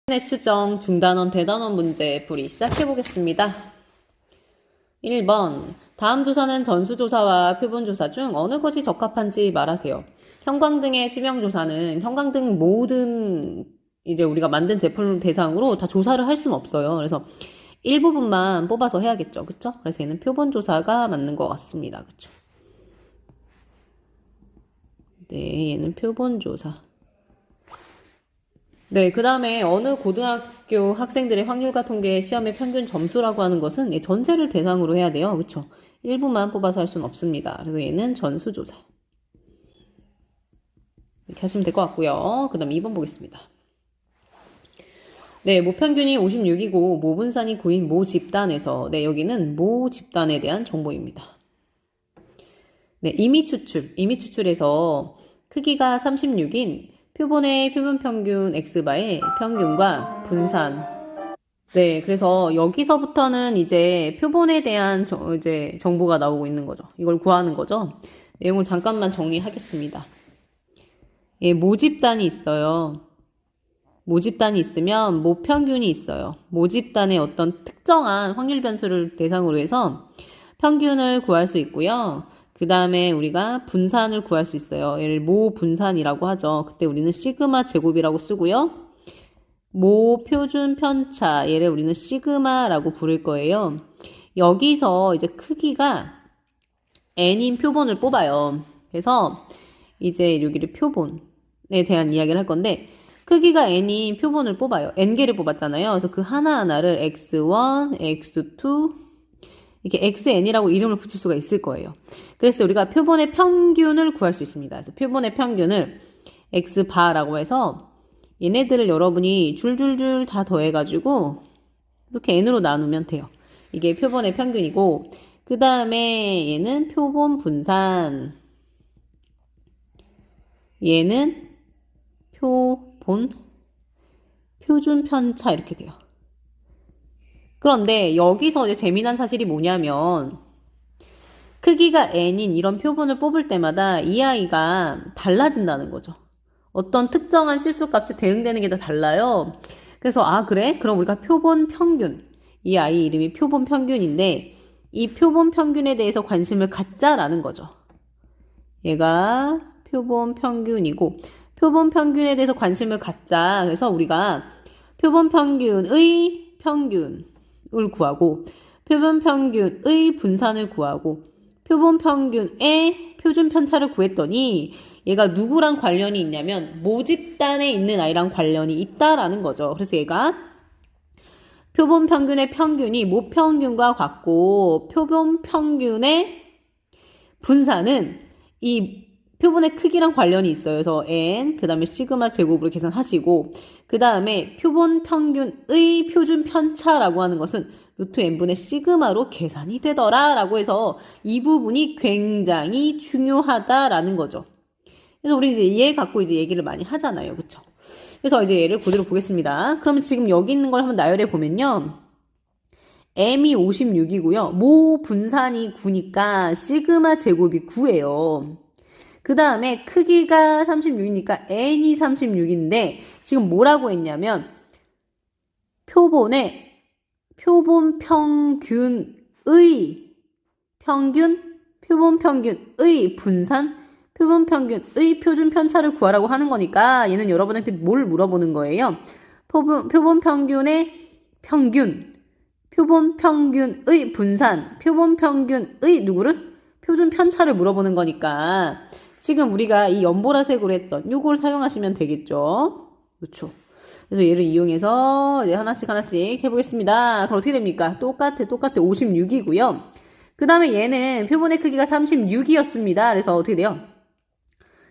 의 추정 중단원 대단원 문제 풀이 시작해 보겠습니다. 1번 다음 조사는 전수조사와 표본조사 중 어느 것이 적합한지 말하세요. 형광등의 수명조사는 형광등 모든 이제 우리가 만든 제품 대상으로 다 조사를 할 수는 없어요. 그래서 일부분만 뽑아서 해야겠죠. 그쵸? 그래서 얘는 표본조사가 맞는 것 같습니다. 그쵸? 네, 얘는 표본조사. 네, 그 다음에 어느 고등학교 학생들의 확률과 통계 시험의 평균 점수라고 하는 것은 전체를 대상으로 해야 돼요. 그쵸? 일부만 뽑아서 할 수는 없습니다. 그래서 얘는 전수조사. 이렇게 하시면 될 것 같고요. 그 다음 2번 보겠습니다. 네, 모평균이 56이고 모분산이 9인 모 집단에서 네, 여기는 모 집단에 대한 정보입니다. 네, 임의 추출에서 크기가 36인 표본의 표본 평균 x바의 평균과 분산. 네, 그래서 여기서부터는 이제 표본에 대한 이제 정보가 나오고 있는 거죠. 이걸 구하는 거죠. 내용을 잠깐만 정리하겠습니다. 예, 모집단이 있어요. 모집단이 있으면 모평균이 있어요. 모집단의 어떤 특정한 확률 변수를 대상으로 해서 평균을 구할 수 있고요. 그 다음에 우리가 분산을 구할 수 있어요. 얘를 모분산이라고 하죠. 그때 우리는 시그마 제곱이라고 쓰고요. 모표준 편차, 얘를 우리는 시그마라고 부를 거예요. 여기서 이제 크기가 n인 표본을 뽑아요. 그래서 이제 여기를 표본에 대한 이야기를 할 건데 크기가 n인 표본을 뽑아요. n개를 뽑았잖아요. 그래서 그 하나하나를 x1, x2 이렇게 xn이라고 이름을 붙일 수가 있을 거예요. 그래서 우리가 표본의 평균을 구할 수 있습니다. 그래서 표본의 평균을 x바라고 해서 얘네들을 여러분이 줄줄줄 다 더해가지고 이렇게 n으로 나누면 돼요. 이게 표본의 평균이고 그 다음에 얘는 표본 분산, 얘는 표준 편차 이렇게 돼요. 그런데 여기서 이제 재미난 사실이 뭐냐면 크기가 n인 이런 표본을 뽑을 때마다 이 아이가 달라진다는 거죠. 어떤 특정한 실수값에 대응되는 게 다 달라요. 그래서 아 그래? 그럼 우리가 표본 평균, 이 아이 이름이 표본 평균인데 이 표본 평균에 대해서 관심을 갖자라는 거죠. 얘가 표본 평균이고 표본 평균에 대해서 관심을 갖자. 그래서 우리가 표본 평균의 평균을 구하고 표본 평균의 분산을 구하고 표본 평균의 표준 편차를 구했더니 얘가 누구랑 관련이 있냐면 모집단에 있는 아이랑 관련이 있다라는 거죠. 그래서 얘가 표본 평균의 평균이 모평균과 같고 표본 평균의 분산은 이 표본의 크기랑 관련이 있어요. 그래서 n 그 다음에 시그마 제곱으로 계산하시고 그 다음에 표본 평균의 표준 편차라고 하는 것은 루트 n분의 시그마로 계산이 되더라 라고 해서 이 부분이 굉장히 중요하다라는 거죠. 그래서 우리 이제 얘 갖고 이제 얘기를 많이 하잖아요. 그쵸? 그래서 이제 얘를 그대로 보겠습니다. 그러면 지금 여기 있는 걸 한번 나열해 보면요. m이 56이고요. 모 분산이 9니까 시그마 제곱이 9예요. 그 다음에 크기가 36이니까 n이 36인데 지금 뭐라고 했냐면 표본 평균의 표본 평균의 분산, 표본 평균의 표준 편차를 구하라고 하는 거니까 얘는 여러분한테 뭘 물어보는 거예요? 표본 평균의 평균, 표본 평균의 분산, 표본 평균의 누구를? 표준 편차를 물어보는 거니까 지금 우리가 이 연보라색으로 했던 요걸 사용하시면 되겠죠. 그렇죠. 그래서 얘를 이용해서 이제 하나씩 해보겠습니다. 그럼 어떻게 됩니까? 똑같아. 56이고요. 그 다음에 얘는 표본의 크기가 36이었습니다. 그래서 어떻게 돼요?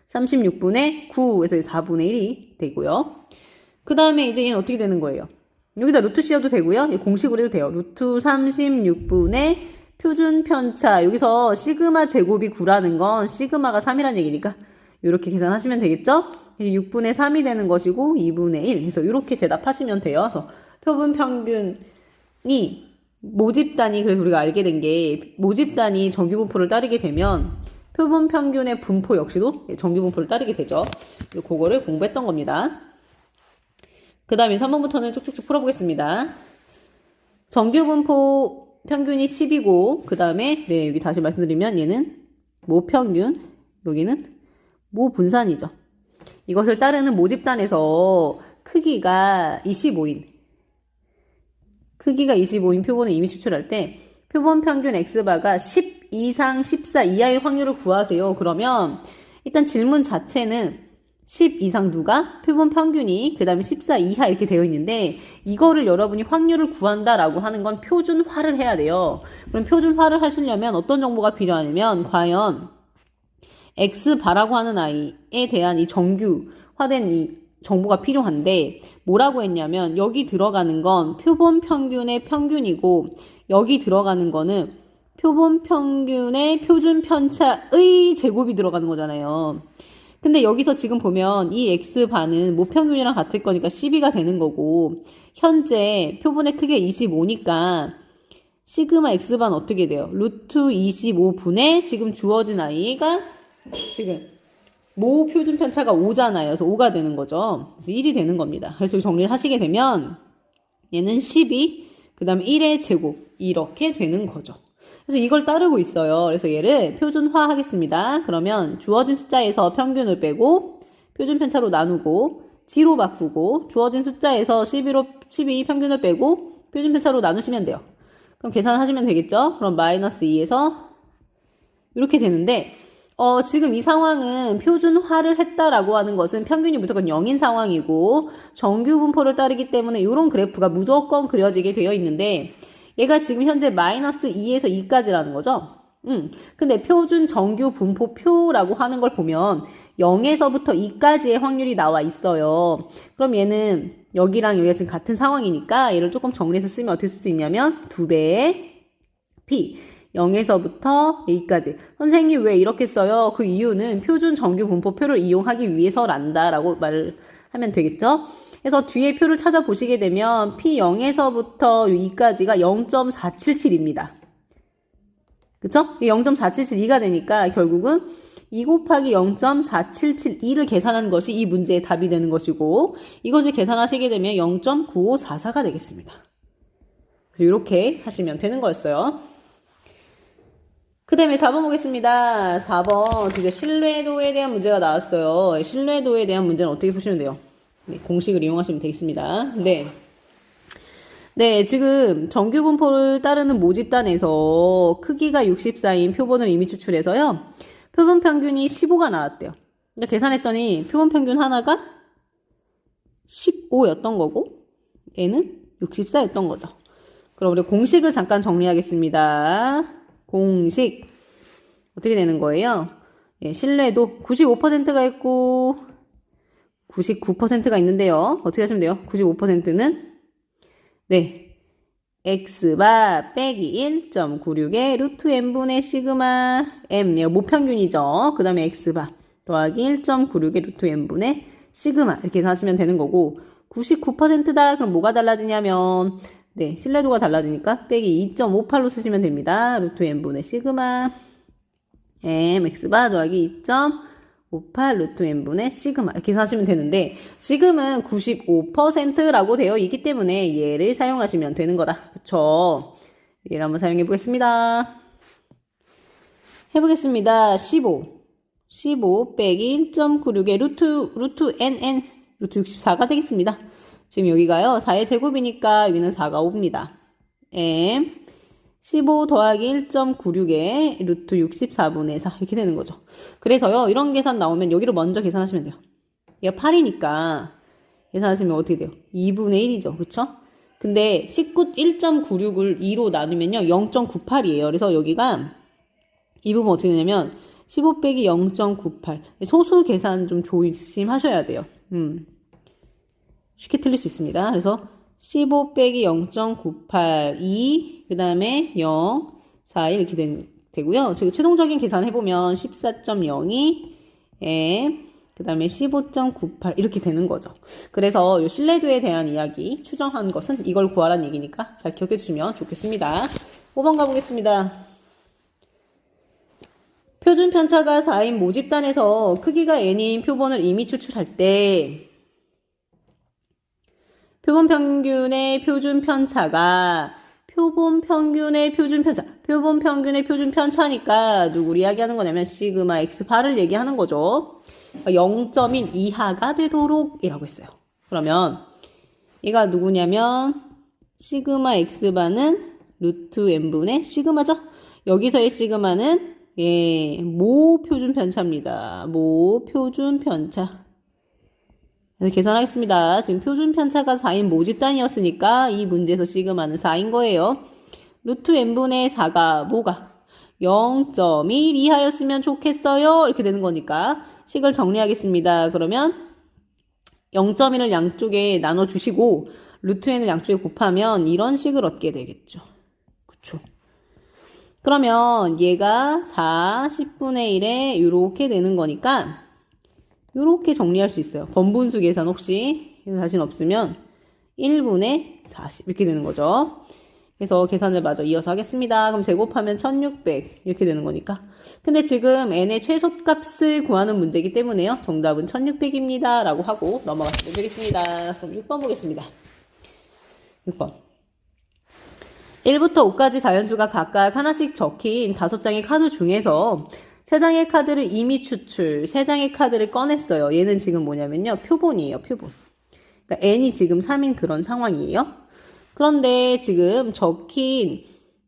36분의 9, 그래서 4분의 1이 되고요. 그 다음에 이제 얘는 어떻게 되는 거예요? 여기다 루트 씌워도 되고요. 공식으로 해도 돼요. 루트 36분의 표준 편차. 여기서 시그마 제곱이 9라는 건 시그마가 3이라는 얘기니까 이렇게 계산하시면 되겠죠? 6분의 3이 되는 것이고 2분의 1. 그래서 이렇게 대답하시면 돼요. 그래서 표본 평균이 모집단이 그래서 우리가 알게 된 게 모집단이 정규분포를 따르게 되면 표본 평균의 분포 역시도 정규분포를 따르게 되죠. 그거를 공부했던 겁니다. 그 다음에 3번부터는 쭉쭉쭉 풀어보겠습니다. 정규분포 평균이 10이고 그 다음에 네 여기 다시 말씀드리면 얘는 모평균, 여기는 모분산이죠. 이것을 따르는 모집단에서 크기가 25인 표본을 이미 추출할 때 표본 평균 X바가 10 이상 14 이하의 확률을 구하세요. 그러면 일단 질문 자체는 10 이상 누가? 표본 평균이 그 다음에 14 이하 이렇게 되어 있는데 이거를 여러분이 확률을 구한다라고 하는 건 표준화를 해야 돼요. 그럼 표준화를 하시려면 어떤 정보가 필요하냐면 과연 X바라고 하는 아이에 대한 이 정규화된 이 정보가 필요한데 뭐라고 했냐면 여기 들어가는 건 표본 평균의 평균이고 여기 들어가는 거는 표본 평균의 표준 편차의 제곱이 들어가는 거잖아요. 근데 여기서 지금 보면 이 X바는 모평균이랑 같을 거니까 12가 되는 거고 현재 표본의 크기가 25니까 시그마 X바는 어떻게 돼요? 루트 25분의 지금 주어진 아이가 지금 모 표준 편차가 5잖아요. 그래서 5가 되는 거죠. 그래서 1이 되는 겁니다. 그래서 정리를 하시게 되면 얘는 12, 그 다음에 1의 제곱 이렇게 되는 거죠. 그래서 이걸 따르고 있어요. 그래서 얘를 표준화 하겠습니다. 그러면 주어진 숫자에서 평균을 빼고 표준 편차로 나누고 G로 바꾸고 주어진 숫자에서 12 평균을 빼고 표준 편차로 나누시면 돼요. 그럼 계산하시면 되겠죠? 그럼 마이너스 2에서 이렇게 되는데 지금 이 상황은 표준화를 했다라고 하는 것은 평균이 무조건 0인 상황이고 정규 분포를 따르기 때문에 이런 그래프가 무조건 그려지게 되어 있는데 얘가 지금 현재 마이너스 2에서 2까지라는 거죠. 근데 표준 정규 분포표라고 하는 걸 보면 0에서부터 2까지의 확률이 나와 있어요. 그럼 얘는 여기랑 여기가 지금 같은 상황이니까 얘를 조금 정리해서 쓰면 어떻게 쓸 수 있냐면 2배의 P 0에서부터 A까지. 선생님 왜 이렇게 써요? 그 이유는 표준 정규 분포표를 이용하기 위해서란다 라고 말을 하면 되겠죠? 그래서 뒤에 표를 찾아보시게 되면 P0에서부터 2까지가 0.477입니다. 그쵸? 0.477, 2가 되니까 결국은 2 곱하기 0.4772를 계산한 것이 이 문제의 답이 되는 것이고 이것을 계산하시게 되면 0.9544가 되겠습니다. 그래서 이렇게 하시면 되는 거였어요. 그 다음에 4번 보겠습니다. 4번 드디어 신뢰도에 대한 문제가 나왔어요. 신뢰도에 대한 문제는 어떻게 푸시면 돼요? 네, 공식을 이용하시면 되겠습니다. 네, 지금 정규분포를 따르는 모집단에서 크기가 64인 표본을 이미 추출해서요. 표본 평균이 15가 나왔대요. 그러니까 계산했더니 표본 평균 하나가 15였던 거고 얘는 64였던 거죠. 그럼 우리 공식을 잠깐 정리하겠습니다. 공식 어떻게 되는 거예요? 예, 신뢰도 95%가 있고 99%가 있는데요. 어떻게 하시면 돼요? 95%는 네, X바 빼기 1.96의 루트 n분의 시그마 m, 모평균이죠. 그 다음에 X바 더하기 1.96의 루트 n분의 시그마 이렇게 해서 하시면 되는 거고 99%다. 그럼 뭐가 달라지냐면 네, 신뢰도가 달라지니까 빼기 2.58로 쓰시면 됩니다. 루트 n분의 시그마 m X바 더하기 2.58 루트 n분의 시그마 이렇게 해서 하시면 되는데 지금은 95%라고 되어 있기 때문에 얘를 사용하시면 되는 거다. 그쵸? 얘를 한번 사용해 보겠습니다. 해보겠습니다. 15 빼기 1.96의 루트 nn 루트 64가 되겠습니다. 지금 여기가요 4의 제곱이니까 여기는 4가 5입니다. m 15 더하기 1.96의 루트 64분의 4 이렇게 되는 거죠. 그래서요 이런 계산 나오면 여기를 먼저 계산하시면 돼요. 얘가 8이니까 계산하시면 어떻게 돼요? 2분의 1이죠. 그쵸? 근데 1.96을 2로 나누면요 0.98이에요. 그래서 여기가 이 부분 어떻게 되냐면 15 빼기 0.98 소수 계산 좀 조심하셔야 돼요. 쉽게 틀릴 수 있습니다. 그래서 15 빼기 0.98 2, 그 다음에 0, 4, 1 이렇게 되고요. 저기 최종적인 계산 해보면 14.02, 그 다음에 15.98 이렇게 되는 거죠. 그래서 이 신뢰도에 대한 이야기 추정한 것은 이걸 구하라는 얘기니까 잘 기억해 주시면 좋겠습니다. 5번 가보겠습니다. 표준 편차가 4인 모집단에서 크기가 n인 표본을 이미 추출할 때 표본 평균의 표준 편차가 표본 평균의 표준 편차니까 누구를 이야기하는 거냐면 시그마 x 바를 얘기하는 거죠. 0.1 이하가 되도록 이라고 했어요. 그러면 얘가 누구냐면 시그마 x바는 루트 n분의 시그마죠. 여기서의 시그마는 모 표준 편차입니다. 모 표준 편차. 그래서 계산하겠습니다. 지금 표준 편차가 4인 모집단이었으니까 이 문제에서 시그마는 4인 거예요. 루트 n분의 4가 뭐가 0.1 이하였으면 좋겠어요. 이렇게 되는 거니까 식을 정리하겠습니다. 그러면 0.1을 양쪽에 나눠주시고 루트 n을 양쪽에 곱하면 이런 식을 얻게 되겠죠. 그쵸? 그러면 얘가 4, 10분의 1에 이렇게 되는 거니까 이렇게 정리할 수 있어요. 번분수 계산 혹시 자신 없으면 1분의 40 이렇게 되는 거죠. 그래서 계산을 마저 이어서 하겠습니다. 그럼 제곱하면 1600 이렇게 되는 거니까. 근데 지금 n의 최소값을 구하는 문제이기 때문에요. 정답은 1600입니다. 라고 하고 넘어갔으면 되겠습니다. 그럼 6번 보겠습니다. 6번. 1부터 5까지 자연수가 각각 하나씩 적힌 5장의 카드 중에서 3장의 카드를 이미 추출, 3장의 카드를 꺼냈어요. 얘는 지금 뭐냐면요. 표본이에요. 표본. 그러니까 n이 지금 3인 그런 상황이에요. 그런데 지금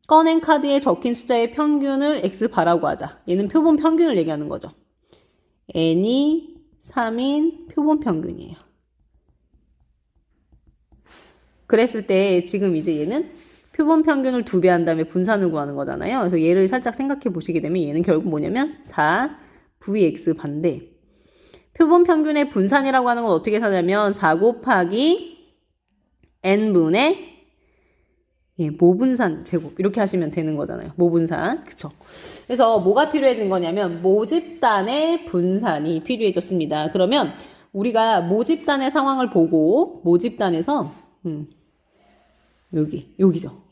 꺼낸 카드에 적힌 숫자의 평균을 x바라고 하자. 얘는 표본 평균을 얘기하는 거죠. n이 3인 표본 평균이에요. 그랬을 때 지금 이제 얘는 표본 평균을 2배 한 다음에 분산을 구하는 거잖아요. 그래서 얘를 살짝 생각해 보시게 되면 얘는 결국 뭐냐면 4 vx 반대. 표본 평균의 분산이라고 하는 건 어떻게 사냐면 4 곱하기 n분의 모분산 제곱 이렇게 하시면 되는 거잖아요. 모분산. 그쵸? 그래서 뭐가 필요해진 거냐면 모집단의 분산이 필요해졌습니다. 그러면 우리가 모집단의 상황을 보고 모집단에서 여기죠.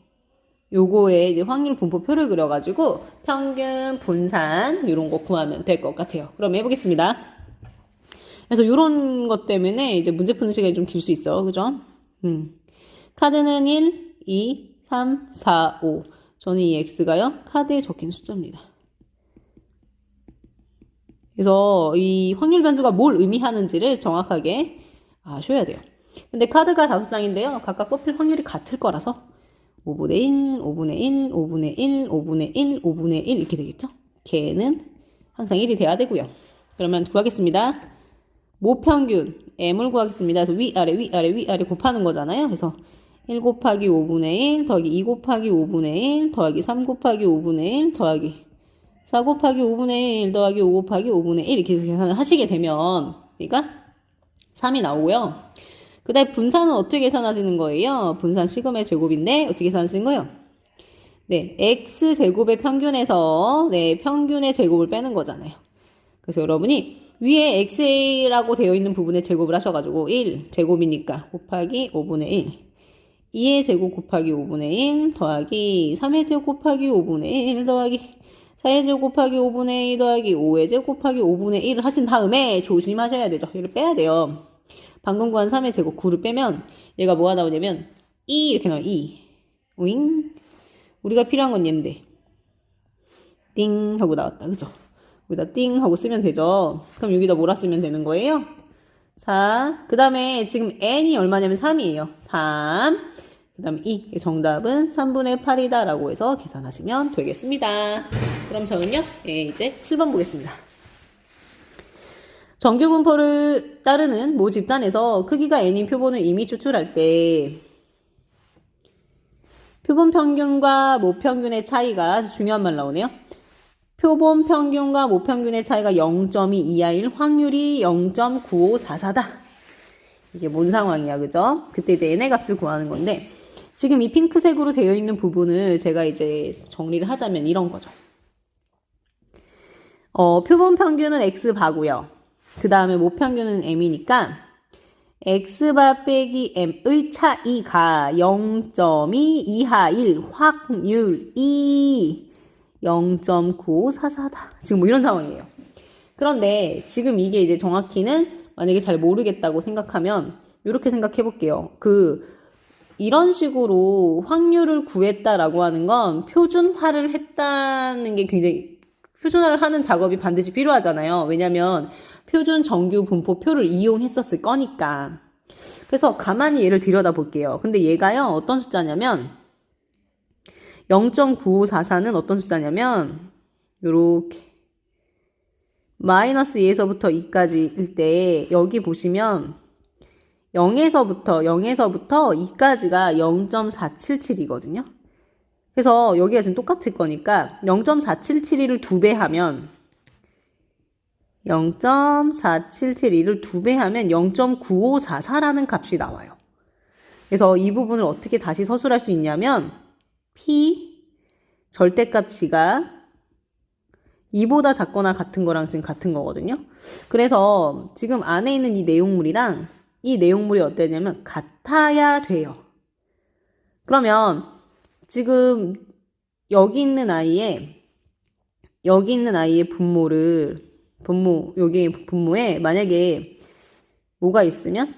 요거에 이제 확률 분포표를 그려가지고 평균, 분산 이런 거 구하면 될 것 같아요. 그럼 해보겠습니다. 그래서 이런 것 때문에 이제 문제 푸는 시간이 좀 길 수 있어, 그죠? 카드는 1, 2, 3, 4, 5. 저는 이 x가요 카드에 적힌 숫자입니다. 그래서 이 확률 변수가 뭘 의미하는지를 정확하게 아셔야 돼요. 근데 카드가 5장인데요. 각각 뽑힐 확률이 같을 거라서 5분의 1, 5분의 1, 5분의 1, 5분의 1, 5분의 1 이렇게 되겠죠? 걔는 항상 1이 돼야 되고요. 그러면 구하겠습니다. 모평균 m을 구하겠습니다. 그래서 위아래 곱하는 거잖아요. 그래서 1 곱하기 5분의 1 더하기 2 곱하기 5분의 1 더하기 3 곱하기 5분의 1 더하기 4 곱하기 5분의 1 더하기 5 곱하기 5분의 1 이렇게 계산을 하시게 되면 그러니까 3이 나오고요. 그 다음에 분산은 어떻게 계산하시는 거예요? 분산 시그마의 제곱인데 어떻게 계산하시는 거예요? 네, x제곱의 평균에서 평균의 제곱을 빼는 거잖아요. 그래서 여러분이 위에 xa라고 되어 있는 부분에 제곱을 하셔가지고 1 제곱이니까 곱하기 5분의 1 2의 제곱 곱하기 5분의 1 더하기 3의 제곱 곱하기 5분의 1 더하기 4의 제곱 곱하기 5분의 1 더하기 5의 제곱 곱하기 5분의 1을 하신 다음에 조심하셔야 되죠. 이걸 빼야 돼요. 방금 구한 3의 제곱 9를 빼면 얘가 뭐가 나오냐면 2 이렇게 나와요. 2 윙 우리가 필요한 건 얘인데 띵 하고 나왔다. 그죠? 여기다 띵 하고 쓰면 되죠. 그럼 여기다 뭐라 쓰면 되는 거예요? 자, 그 다음에 지금 n이 얼마냐면 3이에요. 3 그 다음에 2 정답은 3분의 8이다 라고 해서 계산하시면 되겠습니다. 그럼 저는요 이제 7번 보겠습니다. 정규 분포를 따르는 모 집단에서 크기가 n인 표본을 이미 추출할 때 표본 평균과 모평균의 차이가 중요한 말 나오네요. 표본 평균과 모평균의 차이가 0.2 이하일 확률이 0.9544다. 이게 뭔 상황이야, 그죠? 그때 이제 n의 값을 구하는 건데 지금 이 핑크색으로 되어 있는 부분을 제가 이제 정리를 하자면 이런 거죠. 표본 평균은 x바고요. 그 다음에 모평균은 m이니까 x바 빼기 m의 차이가 0.2 이하일 확률이 0.9544다. 지금 뭐 이런 상황이에요. 그런데 지금 이게 이제 정확히는 만약에 잘 모르겠다고 생각하면 이렇게 생각해 볼게요. 이런 식으로 확률을 구했다라고 하는 건 표준화를 했다는 게 굉장히, 표준화를 하는 작업이 반드시 필요하잖아요. 왜냐면 표준 정규 분포표를 이용했었을 거니까. 그래서 가만히 얘를 들여다 볼게요. 근데 얘가요, 어떤 숫자냐면 0.9544는 어떤 숫자냐면 요렇게 마이너스 2에서부터 2까지일 때 여기 보시면 0에서부터 2까지가 0.477이거든요. 그래서 여기가 지금 똑같을 거니까 0.477을 2배 하면 0.477을 2배 하면 0.9544라는 값이 나와요. 그래서 이 부분을 어떻게 다시 서술할 수 있냐면 P 절대값이가 2보다 작거나 같은 거랑 지금 같은 거거든요. 그래서 지금 안에 있는 이 내용물이랑 이 내용물이 어땠냐면 같아야 돼요. 그러면 지금 여기 있는 아이의 여기 분모에 만약에 뭐가 있으면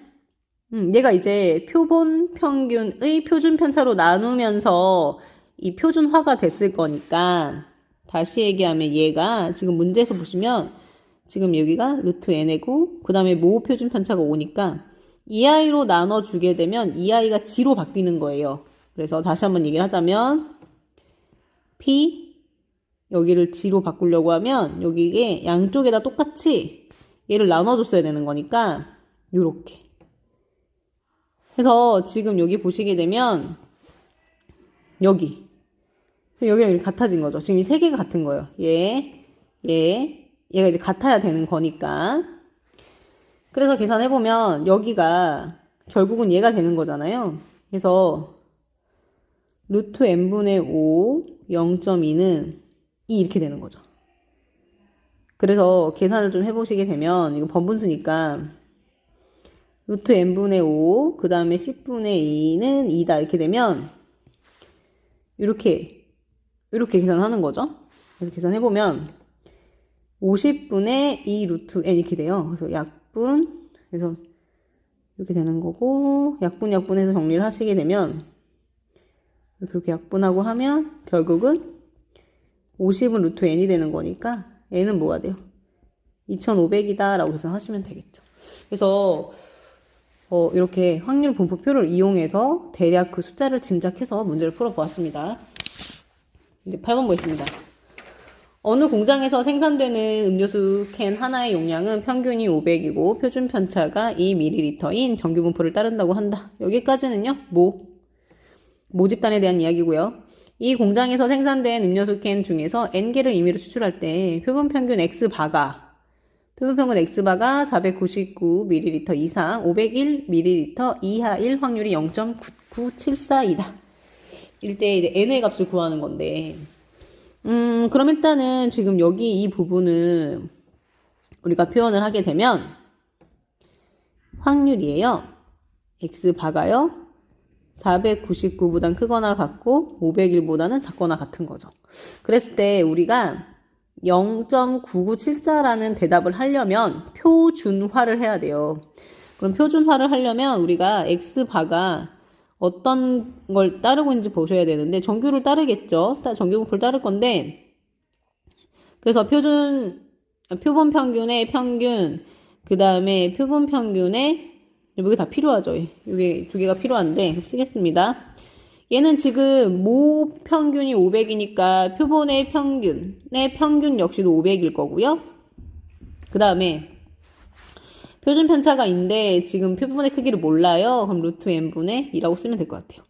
얘가 이제 표본 평균의 표준 편차로 나누면서 이 표준화가 됐을 거니까, 다시 얘기하면 얘가 지금 문제에서 보시면 지금 여기가 루트 n이고 그 다음에 모 표준 편차가 5니까 이 아이로 나눠주게 되면 이 아이가 g로 바뀌는 거예요. 그래서 다시 한번 얘기를 하자면 p 여기를 g로 바꾸려고 하면 여기에 양쪽에다 똑같이 얘를 나눠줬어야 되는 거니까 요렇게 해서 지금 여기 보시게 되면 여기랑 이렇게 같아진 거죠. 지금 이 세 개가 같은 거예요. 얘가 이제 같아야 되는 거니까. 그래서 계산해보면 여기가 결국은 얘가 되는 거잖아요. 그래서 루트 n분의 5 0.2는 이렇게 되는 거죠. 그래서 계산을 좀 해보시게 되면 이거 번분수니까 루트 n분의 5 그 다음에 10분의 2는 2다 이렇게 되면 이렇게 계산하는 거죠. 그래서 계산해보면 50분의 2 루트 n 이렇게 돼요. 그래서 약분, 그래서 이렇게 되는 거고, 약분해서 정리를 하시게 되면 이렇게 약분하고 하면 결국은 50은 루트 n이 되는 거니까 n은 뭐가 돼요? 2500이다 라고 계산하시면 되겠죠. 그래서 이렇게 확률 분포표를 이용해서 대략 그 숫자를 짐작해서 문제를 풀어보았습니다. 이제 8번 보겠습니다. 어느 공장에서 생산되는 음료수 캔 하나의 용량은 평균이 500이고 표준 편차가 2ml인 정규 분포를 따른다고 한다. 여기까지는요, 모집단에 대한 이야기고요. 이 공장에서 생산된 음료수 캔 중에서 n개를 임의로 추출할 때 표본 평균 x바가 499ml 이상 501ml 이하일 확률이 0.9974이다. 이때 이제 n의 값을 구하는 건데, 그럼 일단은 지금 여기 이 부분을 우리가 표현을 하게 되면 확률이에요. x바가요 499보단 크거나 같고 501보다는 작거나 같은 거죠. 그랬을 때 우리가 0.9974라는 대답을 하려면 표준화를 해야 돼요. 그럼 표준화를 하려면 우리가 x바가 어떤 걸 따르고 있는지 보셔야 되는데 정규를 따르겠죠. 정규 분포를 따를 건데, 그래서 표본 평균의 평균, 그 다음에 표본 평균의 여기 다 필요하죠. 여기 두 개가 필요한데 쓰겠습니다. 얘는 지금 모 평균이 500이니까 표본의 평균 역시도 500일 거고요. 그 다음에 표준 편차가 있는데 지금 표본의 크기를 몰라요. 그럼 루트 n분의 2라고 쓰면 될 것 같아요.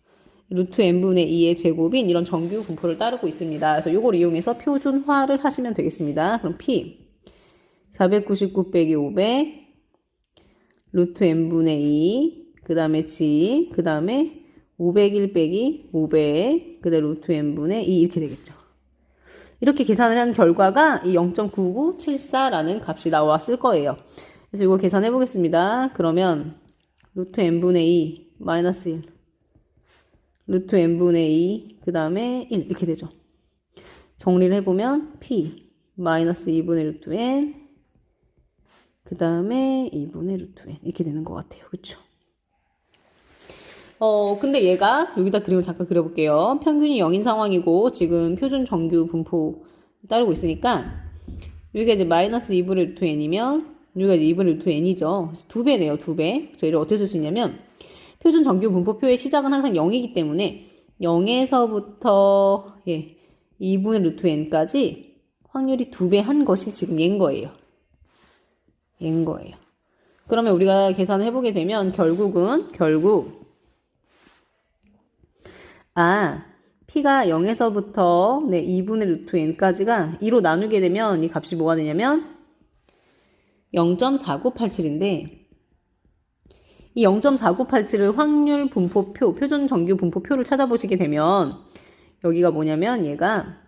루트 n분의 2의 제곱인 이런 정규 분포를 따르고 있습니다. 그래서 이걸 이용해서 표준화를 하시면 되겠습니다. 그럼 P 499 빼기 500 루트 n분의 2 그 다음에 G 그 다음에 501 빼기 500 그 다음에 루트 n분의 2 이렇게 되겠죠. 이렇게 계산을 한 결과가 이 0.9974라는 값이 나왔을 거예요. 그래서 이거 계산해 보겠습니다. 그러면 루트 n분의 2 마이너스 1 루트 n분의 2 그 다음에 1 이렇게 되죠. 정리를 해보면 p 마이너스 2분의 루트 n 그 다음에 2분의 루트 n 이렇게 되는 것 같아요. 그쵸? 근데 얘가 여기다 그림을 잠깐 그려볼게요. 평균이 0인 상황이고 지금 표준 정규 분포 따르고 있으니까 여기가 이제 마이너스 2분의 루트 n이면 여기가 이제 2분의 루트 n이죠. 그래서 2배네요. 2배. 그래서 이를 어떻게 쓸 수 있냐면 표준 정규 분포표의 시작은 항상 0이기 때문에 0에서부터 2분의 루트 n까지 확률이 2배 한 것이 지금 얘인 거예요. 얘인 거예요. 그러면 우리가 계산을 해보게 되면 결국 P가 0에서부터 2분의 루트 n까지가 2로 나누게 되면 이 값이 뭐가 되냐면 0.4987인데 이 0.4987을 확률 분포표, 표준 정규 분포표를 찾아보시게 되면 여기가 뭐냐면 얘가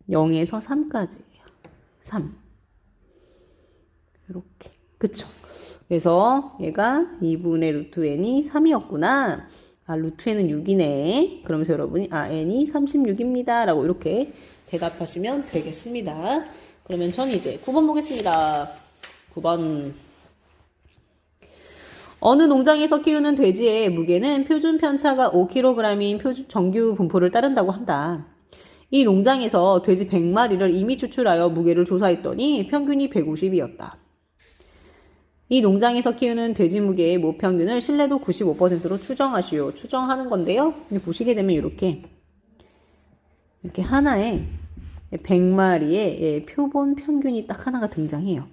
0에서 3까지예요. 3. 이렇게. 그쵸? 그래서 얘가 2분의 루트 n이 3이었구나. 루트 n은 6이네. 그러면서 여러분이 n이 36입니다. 라고 이렇게 대답하시면 되겠습니다. 그러면 전 이제 9번 보겠습니다. 9번. 어느 농장에서 키우는 돼지의 무게는 표준 편차가 5kg인 표준 정규 분포를 따른다고 한다. 이 농장에서 돼지 100마리를 이미 추출하여 무게를 조사했더니 평균이 150이었다. 이 농장에서 키우는 돼지 무게의 모평균을 신뢰도 95%로 추정하시오. 추정하는 건데요. 보시게 되면 이렇게 하나에 100마리의 표본 평균이 딱 하나가 등장해요.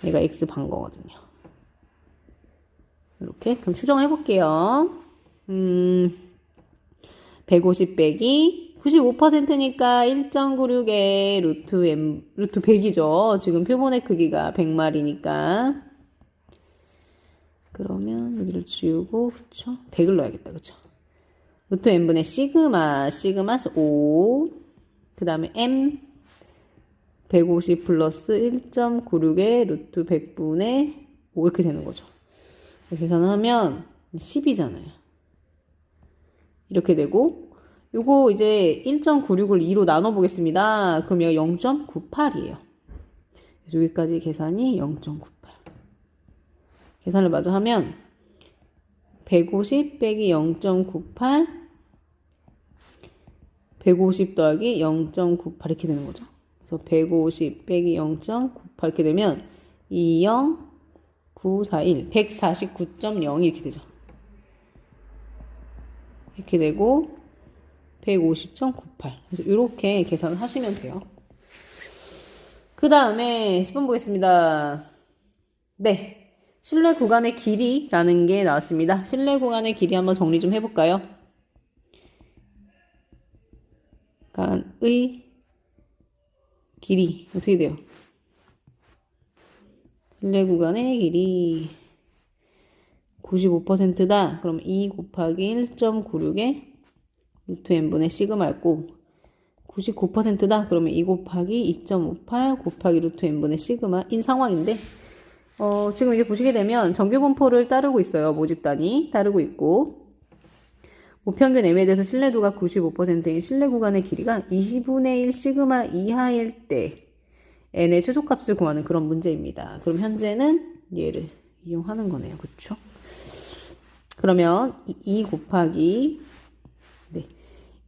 얘가 X반 거거든요. 이렇게 그럼 추정을 해볼게요. 150 빼기 95%니까 1.96의 루트 100이죠. 지금 표본의 크기가 100마리니까. 그러면 여기를 지우고, 그쵸? 100을 넣어야겠다. 그쵸? 루트 n분의 시그마 5. 그 다음에 m 150 플러스 1.96의 루트 100분의 5 이렇게 되는 거죠. 계산하면 10이잖아요. 이렇게 되고, 요거 이제 1.96을 2로 나눠보겠습니다. 그럼 여기가 0.98이에요. 그래서 여기까지 계산이 0.98. 계산을 마저 하면 150 빼기 0.98 150 더하기 0.98 이렇게 되는 거죠. 그래서 150 빼기 0.98 이렇게 되면 20941 149.0 이렇게 되죠. 이렇게 되고 150.98. 그래서 이렇게 계산을 하시면 돼요. 그 다음에 10번 보겠습니다. 네. 실내 구간의 길이라는 게 나왔습니다. 실내 구간의 길이 한번 정리 좀 해볼까요? 구간의 길이 어떻게 돼요? 실내 구간의 길이 95%다. 그럼 2 곱하기 1.96에 루트 n분의 시그마였고 99%다. 그러면 2 곱하기 2.58 곱하기 루트 n분의 시그마인 상황인데 지금 이제 보시게 되면 정규 분포를 따르고 있어요. 모집단이 따르고 있고 모평균 m에 대해서 신뢰도가 95%인 실내 구간의 길이가 20분의 1 시그마 이하일 때 n의 최소값을 구하는 그런 문제입니다. 그럼 현재는 얘를 이용하는 거네요. 그쵸? 그러면 2 곱하기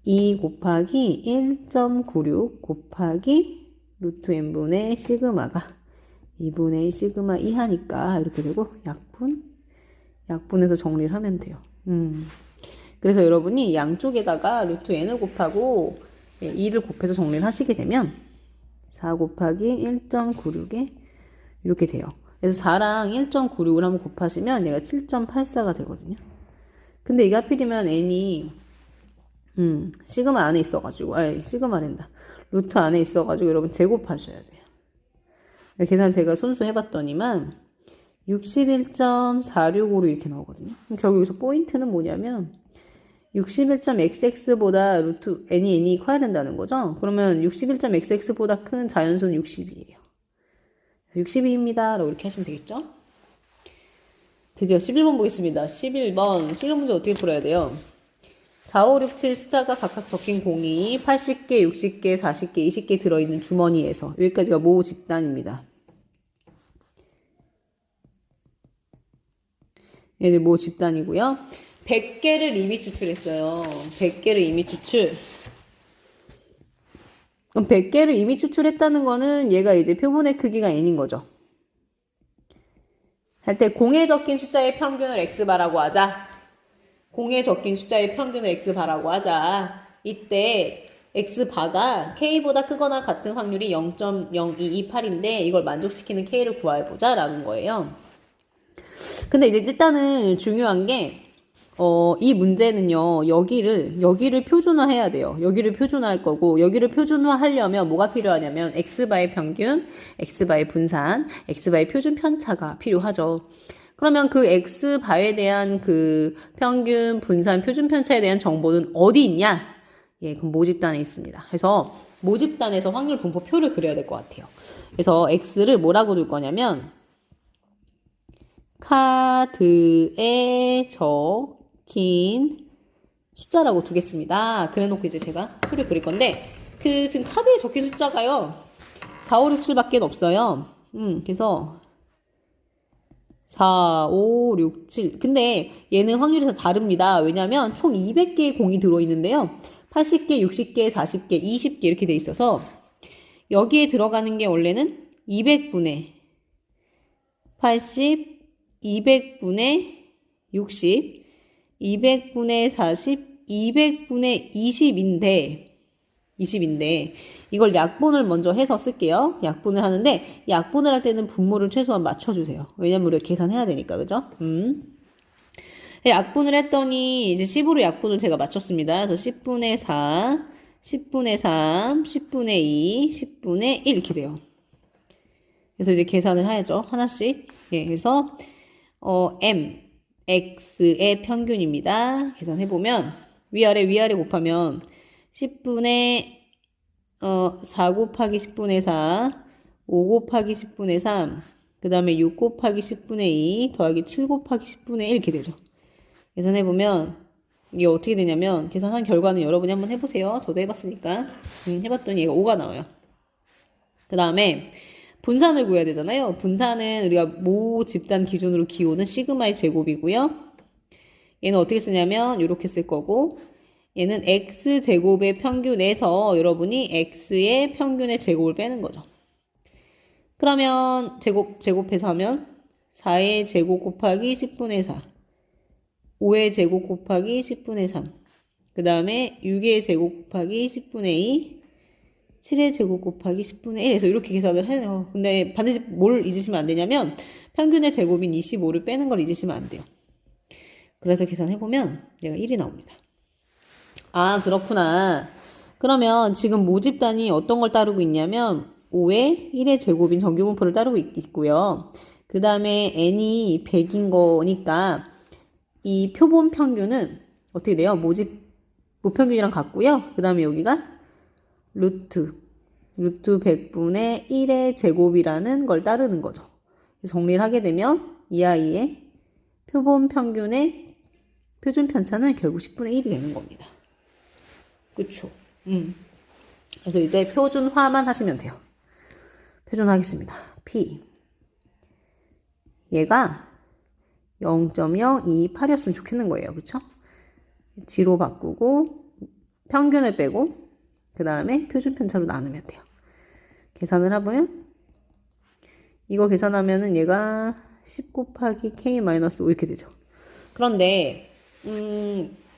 1.96 곱하기 루트 n분의 시그마가 2분의 1 시그마 이하니까 이렇게 되고 약분해서 정리를 하면 돼요. 그래서 여러분이 양쪽에다가 루트 n을 곱하고 2를 곱해서 정리를 하시게 되면 4 곱하기 1.96에 이렇게 돼요. 그래서 4랑 1.96을 한번 곱하시면 얘가 7.84가 되거든요. 근데 이게 하필이면 n이 시그마 안에 있어가지고 시그마랜다. 루트 안에 있어가지고 여러분 제곱하셔야 돼요. 계산 제가 손수 해봤더니만 61.465로 이렇게 나오거든요. 그럼 결국 여기서 포인트는 뭐냐면 61.xx보다 루트 n이 커야 된다는 거죠. 그러면 61.xx보다 큰 자연수는 60이에요. 60입니다. 라고 이렇게 하시면 되겠죠. 드디어 11번 보겠습니다. 11번 실력 문제 어떻게 풀어야 돼요? 4, 5, 6, 7 숫자가 각각 적힌 공이 80개, 60개, 40개, 20개 들어있는 주머니에서 여기까지가 모집단입니다. 얘들 모 집단이고요. 100개를 이미 추출했어요. 100개를 이미 추출. 그럼 100개를 이미 추출했다는 거는 얘가 이제 표본의 크기가 n인 거죠. 할 때 공에 적힌 숫자의 평균을 x바라고 하자. 공에 적힌 숫자의 평균을 x바라고 하자. 이때 x바가 k보다 크거나 같은 확률이 0.0228인데 이걸 만족시키는 k를 구해보자 라는 거예요. 근데 이제 일단은 중요한 게 이 문제는요, 여기를 표준화해야 돼요. 여기를 표준화할 거고, 여기를 표준화하려면 뭐가 필요하냐면, x바의 평균, x바의 분산, x바의 표준 편차가 필요하죠. 그러면 그 x바에 대한 그 평균, 분산, 표준 편차에 대한 정보는 어디 있냐? 예, 그럼 모집단에 있습니다. 그래서 모집단에서 확률 분포표를 그려야 될 것 같아요. 그래서 x를 뭐라고 둘 거냐면, 카드에 적힌 숫자라고 두겠습니다. 그래놓고 이제 제가 표를 그릴 건데, 지금 카드에 적힌 숫자가요, 4, 5, 6, 7밖에 없어요. 그래서 4, 5, 6, 7. 근데 얘는 확률이 다 다릅니다. 왜냐면 총 200개의 공이 들어있는데요. 80개, 60개, 40개, 20개 이렇게 돼 있어서 여기에 들어가는 게 원래는 200분의 80, 200분의 60, 200분의 40, 200분의 20인데 이걸 약분을 먼저 해서 쓸게요. 약분을 하는데 약분을 할 때는 분모를 최소한 맞춰주세요. 왜냐면 우리가 계산해야 되니까, 그죠? 약분을 했더니 이제 10으로 약분을 제가 맞췄습니다. 그래서 10분의 4, 10분의 3, 10분의 2, 10분의 1 이렇게 돼요. 그래서 이제 계산을 해야죠. 하나씩. 예, 그래서 m, x의 평균입니다. 계산해보면 위아래 곱하면 10분의 4 곱하기 10분의 4, 5 곱하기 10분의 3, 그 다음에 6 곱하기 10분의 2 더하기 7 곱하기 10분의 1 이렇게 되죠. 계산해보면 이게 어떻게 되냐면 계산한 결과는 여러분이 한번 해보세요. 저도 해봤으니까. 해봤더니 얘가 5가 나와요. 그 다음에 분산을 구해야 되잖아요. 분산은 우리가 모 집단 기준으로 기호는 시그마의 제곱이고요. 얘는 어떻게 쓰냐면 이렇게 쓸 거고 얘는 x제곱의 평균에서 여러분이 x의 평균의 제곱을 빼는 거죠. 그러면 제곱해서 하면 4의 제곱 곱하기 10분의 4 5의 제곱 곱하기 10분의 3 그 다음에 6의 제곱 곱하기 10분의 2 7의 제곱 곱하기 10분의 1에서 이렇게 계산을 해요. 근데 반드시 뭘 잊으시면 안 되냐면 평균의 제곱인 25를 빼는 걸 잊으시면 안 돼요. 그래서 계산해보면 얘가 1이 나옵니다. 아, 그렇구나. 그러면 지금 모집단이 어떤 걸 따르고 있냐면 5의 1의 제곱인 정규분포를 따르고 있고요. 그 다음에 n이 100인 거니까 이 표본 평균은 어떻게 돼요? 모평균이랑 같고요. 그 다음에 여기가 루트 100분의 1의 제곱이라는 걸 따르는 거죠. 정리를 하게 되면 이 아이의 표본 평균의 표준 편차는 결국 10분의 1이 되는 겁니다. 그쵸? 그래서 이제 표준화만 하시면 돼요. 표준화하겠습니다. P 얘가 0.028이었으면 좋겠는 거예요. 그쵸? G로 바꾸고 평균을 빼고 그 다음에 표준 편차로 나누면 돼요. 계산을 해보면 이거 계산하면은 얘가 10 곱하기 k-5 이렇게 되죠. 그런데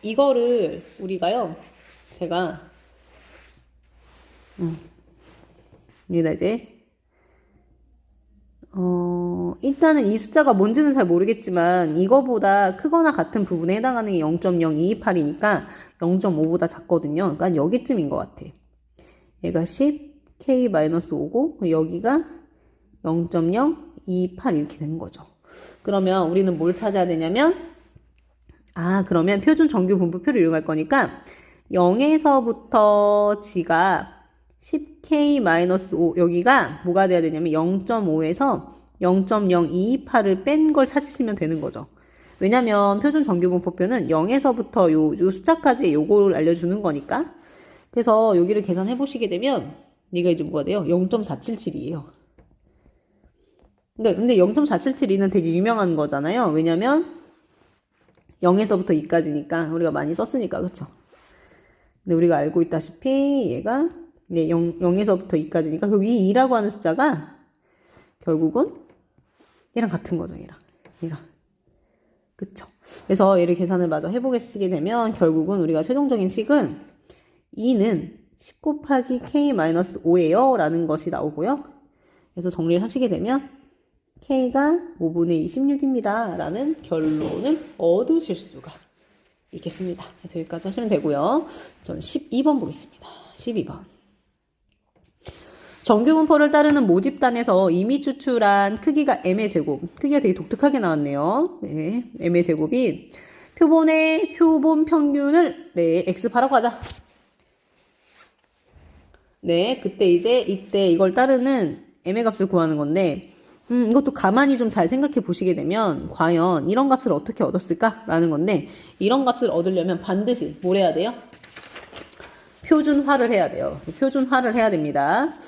이거를 우리가요 제가 여기다 이제 일단은 이 숫자가 뭔지는 잘 모르겠지만 이거보다 크거나 같은 부분에 해당하는 게 0.0228이니까 0.5보다 작거든요. 그러니까 여기쯤인 것 같아. 얘가 10k-5고 여기가 0.028 이렇게 되는 거죠. 그러면 우리는 뭘 찾아야 되냐면 그러면 표준 정규 분포표를 이용할 거니까 0에서부터 g가 10k-5 여기가 뭐가 돼야 되냐면 0.5에서 0.0228을 뺀 걸 찾으시면 되는 거죠. 왜냐면 표준 정규 분포표는 0에서부터 요 숫자까지 요거를 알려주는 거니까. 그래서 여기를 계산해 보시게 되면 얘가 이제 뭐가 돼요? 0.477이에요. 근데 0.477은 되게 유명한 거잖아요. 왜냐면 0에서부터 2까지니까 우리가 많이 썼으니까 그쵸? 근데 우리가 알고 있다시피 얘가 네, 0에서부터 2까지니까 결국 이 2라고 하는 숫자가 결국은 얘랑 같은 거죠. 얘랑. 그쵸? 그래서 얘를 계산을 마저 해보시게 되면 결국은 우리가 최종적인 식은 2는 10 곱하기 k-5예요 라는 것이 나오고요. 그래서 정리를 하시게 되면 k가 5분의 26입니다 라는 결론을 얻으실 수가 있겠습니다. 그래서 여기까지 하시면 되고요. 전 12번 보겠습니다. 12번. 정규분포를 따르는 모집단에서 이미 추출한 크기가 m의 제곱. 크기가 되게 독특하게 나왔네요. 네, m의 제곱이 표본의 표본 평균을 네, x파라고 하자. 네, 이때 이걸 따르는 m의 값을 구하는 건데 이것도 가만히 좀 잘 생각해 보시게 되면 과연 이런 값을 어떻게 얻었을까라는 건데 이런 값을 얻으려면 반드시 뭘 해야 돼요? 표준화를 해야 돼요. 표준화를 해야 됩니다.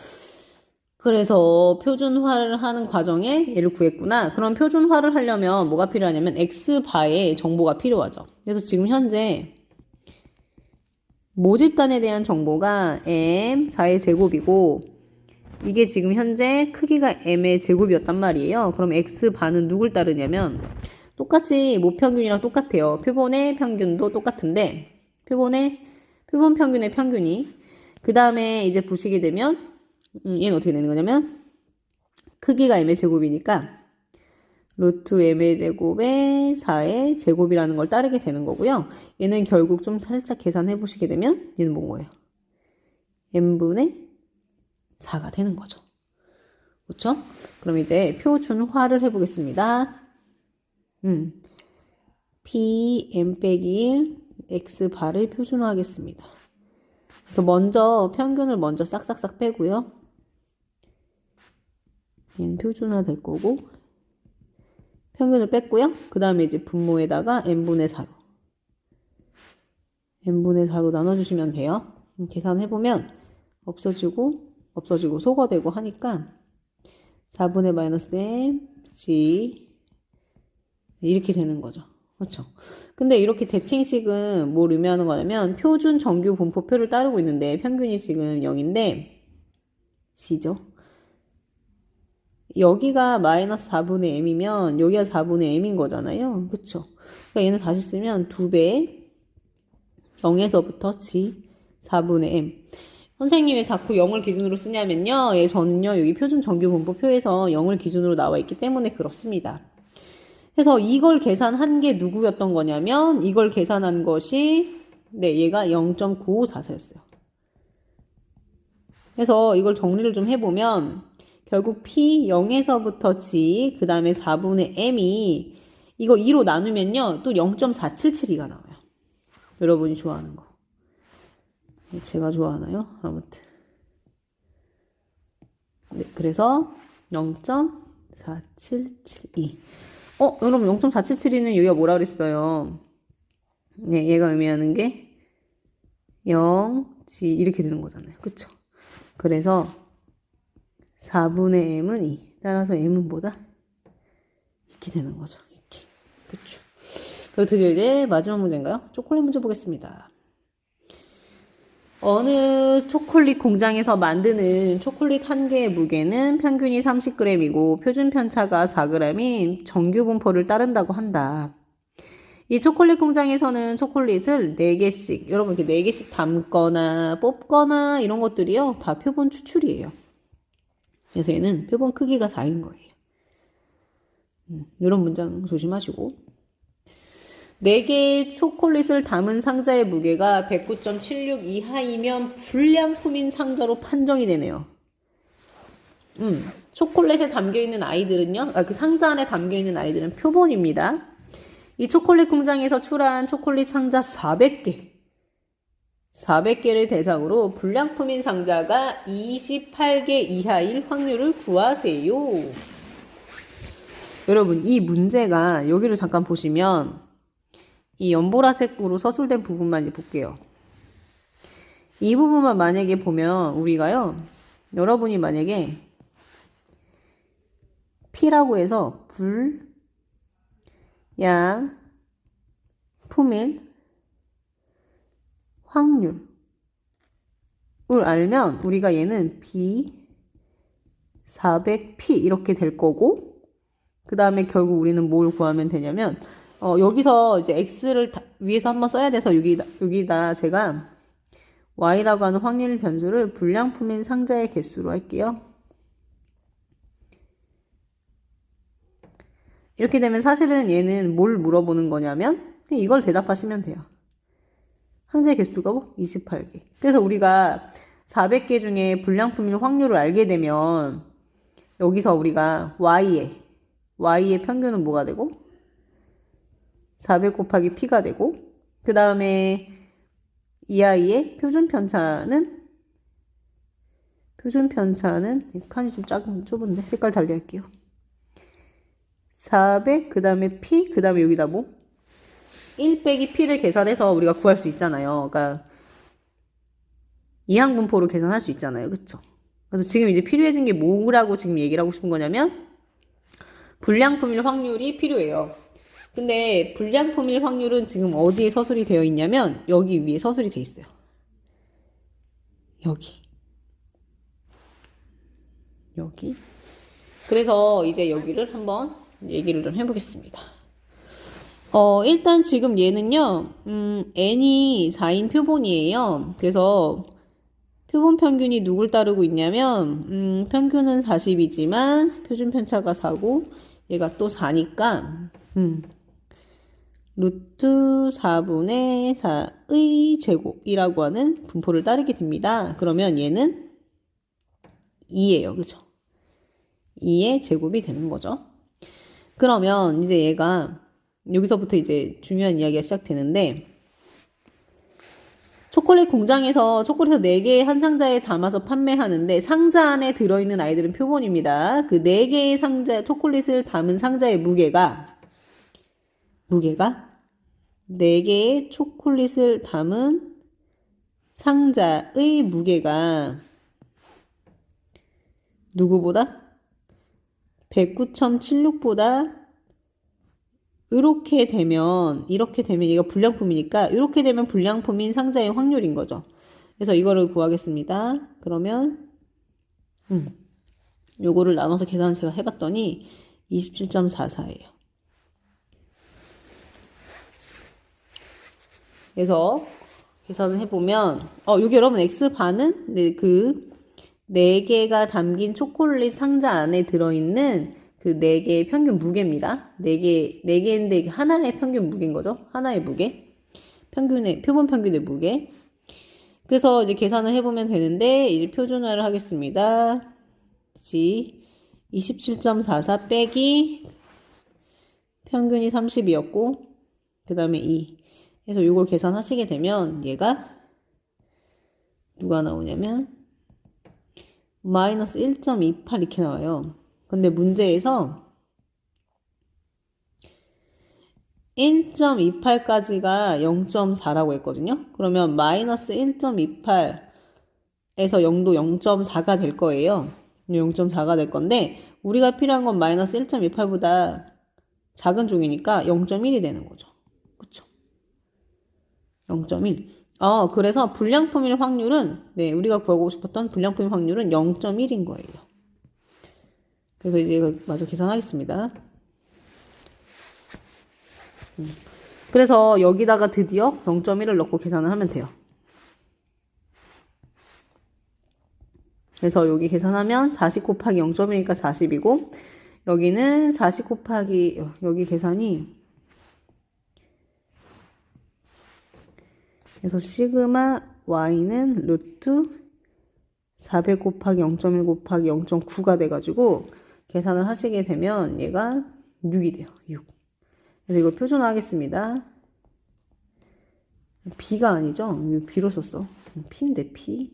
그래서 표준화를 하는 과정에 얘를 구했구나. 그럼 표준화를 하려면 뭐가 필요하냐면 x바의 정보가 필요하죠. 그래서 지금 현재 모집단에 대한 정보가 m 4의 제곱이고 이게 지금 현재 크기가 m의 제곱이었단 말이에요. 그럼 x바는 누굴 따르냐면 똑같이 모평균이랑 똑같아요. 표본의 평균도 똑같은데 표본 평균의 평균이 그 다음에 이제 보시게 되면 얘는 어떻게 되는 거냐면 크기가 m의 제곱이니까 루트 m의 제곱에 4의 제곱이라는 걸 따르게 되는 거고요. 얘는 결국 좀 살짝 계산해 보시게 되면 얘는 뭐예요? m분의 4가 되는 거죠. 그렇죠? 그럼 이제 표준화를 해보겠습니다. p m 빼기 1 x 바를 표준화하겠습니다. 그래서 먼저 평균을 먼저 싹싹싹 빼고요. 얘는 표준화 될 거고 평균을 뺐고요. 그 다음에 이제 분모에다가 n분의 4로 나눠주시면 돼요. 계산해보면 없어지고 소거되고 하니까 4분의 마이너스 m g 이렇게 되는 거죠. 그렇죠? 근데 이렇게 대칭식은 뭘 의미하는 거냐면 표준 정규 분포표를 따르고 있는데 평균이 지금 0인데 g죠. 여기가 마이너스 4분의 m이면 여기가 4분의 m인 거잖아요. 그쵸? 그러니까 얘는 다시 쓰면 2배 0에서부터 g 4분의 m. 선생님이 왜 자꾸 0을 기준으로 쓰냐면요. 예, 저는요. 여기 표준 정규 분포표에서 0을 기준으로 나와 있기 때문에 그렇습니다. 그래서 이걸 계산한 게 누구였던 거냐면 이걸 계산한 것이 네, 얘가 0.954였어요. 그래서 이걸 정리를 좀 해보면 결국 P 0에서부터 G 그 다음에 4분의 M이 이거 2로 나누면요 또 0.477이가 나와요. 여러분이 좋아하는 거. 제가 좋아하나요? 아무튼 네, 그래서 0.4772 여러분 0.477은 여기가 뭐라 그랬어요? 네, 얘가 의미하는 게 0, G 이렇게 되는 거잖아요. 그쵸? 그래서 4분의 m은 2. 따라서 m은 뭐다? 이렇게 되는 거죠. 이렇게. 그쵸? 그리고 드디어 이제 마지막 문제인가요? 초콜릿 문제 보겠습니다. 어느 초콜릿 공장에서 만드는 초콜릿 한 개의 무게는 평균이 30g이고 표준 편차가 4g인 정규 분포를 따른다고 한다. 이 초콜릿 공장에서는 초콜릿을 4개씩, 여러분 이렇게 4개씩 담거나 뽑거나 이런 것들이요. 다 표본 추출이에요. 그래서 얘는 표본 크기가 4인 거예요. 이런 문장 조심하시고. 4개의 초콜릿을 담은 상자의 무게가 109.76 이하이면 불량품인 상자로 판정이 되네요. 초콜릿에 담겨있는 아이들은요, 그 상자 안에 담겨있는 아이들은 표본입니다. 이 초콜릿 공장에서 출하한 초콜릿 상자 400개를 대상으로 불량품인 상자가 28개 이하일 확률을 구하세요. 여러분, 이 문제가 여기를 잠깐 보시면 이 연보라색으로 서술된 부분만 이제 볼게요. 이 부분만 만약에 보면 우리가요. 여러분이 만약에 P라고 해서 불, 양, 품일 확률을 알면 우리가 얘는 B400P 이렇게 될 거고, 그 다음에 결국 우리는 뭘 구하면 되냐면 여기서 이제 X를 위에서 한번 써야 돼서 여기다 제가 Y라고 하는 확률 변수를 불량품인 상자의 개수로 할게요. 이렇게 되면 사실은 얘는 뭘 물어보는 거냐면 그냥 이걸 대답하시면 돼요. 상자의 개수가 뭐? 28개. 그래서 우리가 400개 중에 불량품일 확률을 알게 되면 여기서 우리가 Y의 평균은 뭐가 되고? 400 곱하기 P가 되고, 그 다음에 이 아이의 표준 편차는 칸이 좀 좁은데 색깔 달리할게요. 400, 그 다음에 P, 그 다음에 여기다 뭐? 1 빼기 P를 계산해서 우리가 구할 수 있잖아요. 그러니까 이항분포로 계산할 수 있잖아요. 그쵸? 그래서 지금 이제 필요해진 게 뭐라고 지금 얘기를 하고 싶은 거냐면 불량품일 확률이 필요해요. 근데 불량품일 확률은 지금 어디에 서술이 되어 있냐면 여기 위에 서술이 되어 있어요. 여기. 그래서 이제 여기를 한번 얘기를 좀 해보겠습니다. 일단 지금 얘는요, n이 4인 표본이에요. 그래서 표본 평균이 누굴 따르고 있냐면, 평균은 40이지만 표준 편차가 4고, 얘가 또 4니까, 루트 4분의 4의 제곱이라고 하는 분포를 따르게 됩니다. 그러면 얘는 2예요. 그죠? 2의 제곱이 되는 거죠. 그러면 이제 얘가 여기서부터 이제 중요한 이야기가 시작되는데, 초콜릿 공장에서 초콜릿을 4개 한 상자에 담아서 판매하는데 상자 안에 들어있는 아이들은 표본입니다. 그 4개의 상자 초콜릿을 담은 상자의 무게가 4개의 초콜릿을 담은 상자의 무게가 누구보다? 109.76보다 이렇게 되면 얘가 불량품이니까 이렇게 되면 불량품인 상자의 확률인 거죠. 그래서 이거를 구하겠습니다. 그러면 요거를 나눠서 계산을 제가 해봤더니 27.44예요. 그래서 계산을 해보면 여기 여러분 X반은 그 4개가 담긴 초콜릿 상자 안에 들어있는 그 4개의 평균 무게입니다. 4개인데 하나의 평균 무게인 거죠. 하나의 무게. 표본 평균의 무게. 그래서 이제 계산을 해보면 되는데, 이제 표준화를 하겠습니다. 27.44 빼기 평균이 30이었고, 그 다음에 2. 그래서 이걸 계산하시게 되면 얘가 누가 나오냐면 마이너스 1.28 이렇게 나와요. 근데 문제에서 1.28까지가 0.4라고 했거든요. 그러면 마이너스 1.28에서 0도 0.4가 될 거예요. 0.4가 될 건데 우리가 필요한 건 마이너스 1.28보다 작은 종이니까 0.1이 되는 거죠. 그쵸? 0.1. 그래서 불량품일 확률은 우리가 구하고 싶었던 불량품일 확률은 0.1인 거예요. 그래서 이제 이걸 마저 계산하겠습니다. 그래서 여기다가 드디어 0.1을 넣고 계산을 하면 돼요. 그래서 여기 계산하면 40 곱하기 0.1이니까 40이고 여기는 40 곱하기 여기 계산이 그래서 시그마 y는 루트 400 곱하기 0.1 곱하기 0.9가 돼가지고 계산을 하시게 되면 얘가 6이 돼요. 6. 그래서 이걸 표준화하겠습니다. B가 아니죠? B로 썼어. P인데 P.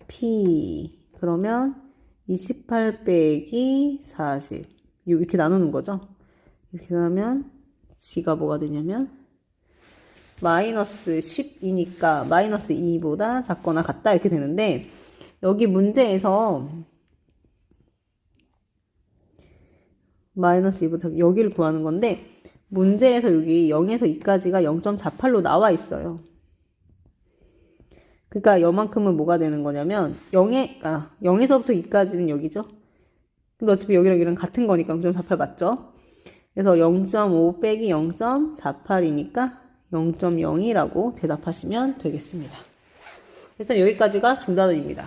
P. 그러면 28 빼기 40. 이렇게 나누는 거죠. 이렇게 하면 G가 뭐가 되냐면 마이너스 10이니까 마이너스 2보다 작거나 같다 이렇게 되는데 여기 문제에서 마이너스 2보다 여기를 구하는 건데 문제에서 여기 0에서 2까지가 0.48로 나와 있어요. 그러니까 요만큼은 뭐가 되는 거냐면 0에서부터 2까지는 여기죠. 근데 어차피 여기랑 여기랑 같은 거니까 0.48 맞죠? 그래서 0.5 빼기 0.48이니까 0.02라고 대답하시면 되겠습니다. 일단 여기까지가 중단원입니다.